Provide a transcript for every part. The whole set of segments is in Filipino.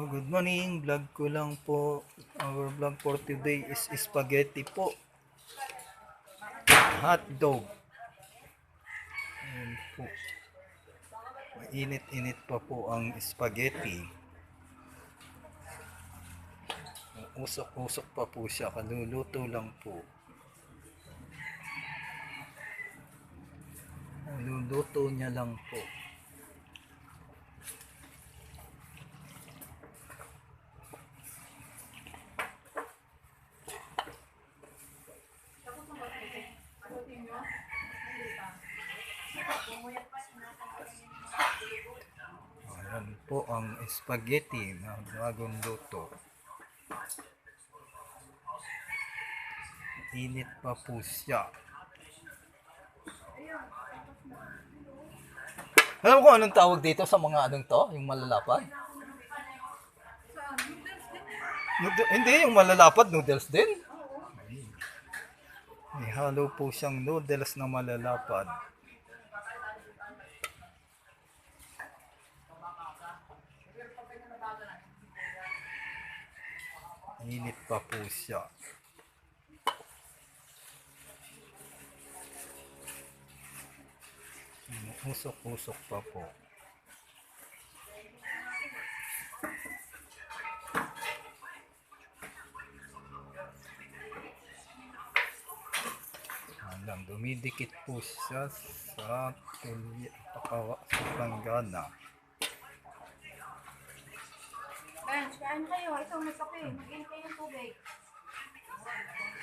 Good morning, vlog ko lang po. Our vlog for today is spaghetti po. Hot dog. Ayan po. Mainit-init pa po ang spaghetti. Usok-usok pa po siya. Kaluluto lang po. Kaluluto niya lang po. Ayan po ang spaghetti na bagong luto. Init pa po siya. Alam ko anong tawag dito sa mga anong to? Yung malalapad? Hindi, yung malalapad noodles din. May halo po siyang noodles na malalapad. Init pa po siya. Usok-usok pa po. Alam, dumidikit po siya sa planggana. Bench, kain kayo. Ito, may kape. Mag-in kayo ng tubig.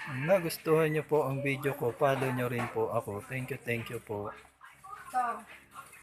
Kung nagustuhan niyo po ang video ko, follow niyo rin po ako. Thank you po. Ito.